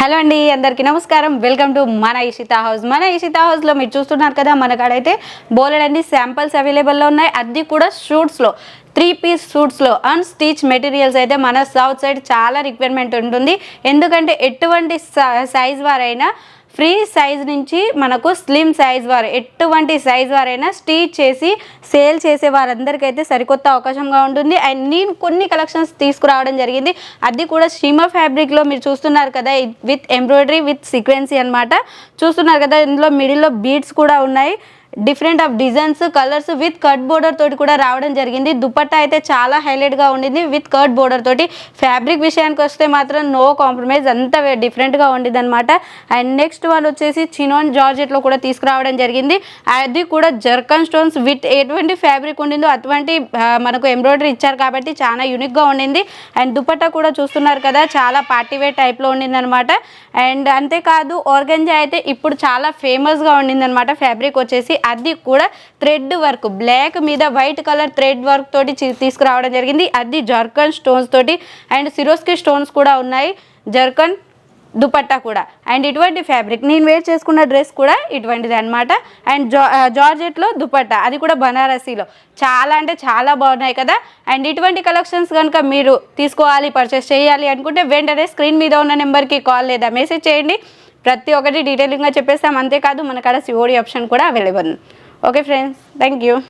Hello అండి, అందరికీ నమస్కారం. వెల్కమ్ టు మన ఇషితా హౌస్. మన ఇషితా హౌస్లో మీరు చూస్తున్నారు కదా, మన కాడైతే బోలెడన్ని శాంపిల్స్ అవైలబుల్లో ఉన్నాయి. అది కూడా షూట్స్లో 3-piece షూట్స్లో అండ్ స్టిచ్ మెటీరియల్స్ అయితే మన సౌత్ సైడ్ చాలా రిక్వైర్మెంట్ ఉంటుంది. ఎందుకంటే ఎటువంటి సైజ్ వారైనా ఫ్రీ సైజ్ నుంచి మనకు స్లిమ్ సైజ్ వారు ఎటువంటి సైజ్ వారైనా స్టిచ్ చేసి సేల్ చేసే వారందరికైతే సరికొత్త అవకాశంగా ఉంటుంది. అండ్ నేను కొన్ని కలెక్షన్స్ తీసుకురావడం జరిగింది. అది కూడా షిమా ఫ్యాబ్రిక్లో మీరు చూస్తున్నారు కదా, విత్ ఎంబ్రాయిడరీ విత్ సీక్వెన్సీ అనమాట. చూస్తున్నారు కదా, ఇందులో మిడిల్లో బీడ్స్ కూడా ఉన్నాయి. Different of designs, colours with cut border తోటి కూడా రావడం జరిగింది. దుపట్టా అయితే చాలా హైలైట్గా ఉండింది విత్ కట్ బోర్డర్ తోటి. ఫ్యాబ్రిక్ విషయానికి వస్తే మాత్రం నో కాంప్రమైజ్, అంతా డిఫరెంట్గా ఉండింది అనమాట. అండ్ నెక్స్ట్ వన్ వచ్చేసి చినాన్ జార్జెట్లో కూడా తీసుకురావడం జరిగింది. అది కూడా జర్కన్ స్టోన్స్ విత్ ఎటువంటి ఫ్యాబ్రిక్ ఉండిందో అటువంటి మనకు ఎంబ్రాయిడరీ ఇచ్చారు కాబట్టి చాలా యూనిక్గా ఉండింది. అండ్ దుపట్టా కూడా చూస్తున్నారు కదా, చాలా పార్టీవేర్ టైప్లో ఉండింది అనమాట. అండ్ అంతేకాదు ఆర్గంజా అయితే ఇప్పుడు చాలా ఫేమస్గా ఉండింది అనమాట. ఫ్యాబ్రిక్ వచ్చేసి అది కూడా థ్రెడ్ వర్క్, బ్లాక్ మీద వైట్ కలర్ థ్రెడ్ వర్క్ తోటి తీసుకురావడం జరిగింది. అది జర్కన్ స్టోన్స్ తోటి అండ్ సిరోస్కి స్టోన్స్ కూడా ఉన్నాయి. జర్కన్ దుపట్టా కూడా అండ్ ఇటువంటి ఫ్యాబ్రిక్ నేను వేర్ చేసుకున్న డ్రెస్ కూడా ఇటువంటిది అనమాట. అండ్ జార్జెట్లో దుపట్టా, అది కూడా బనారసీలో చాలా అంటే చాలా బాగున్నాయి కదా. అండ్ ఇటువంటి కలెక్షన్స్ కనుక మీరు తీసుకోవాలి, పర్చేస్ చేయాలి అనుకుంటే వెంటనే స్క్రీన్ మీద ఉన్న నెంబర్కి కాల్ లేదా మెసేజ్ చేయండి. ప్రతి ఒక్కటి డీటెయిలింగ్గా చెప్పేస్తాం. అంతేకాదు మన కాడ సిఓడి ఆప్షన్ కూడా available. Okay friends, thank you.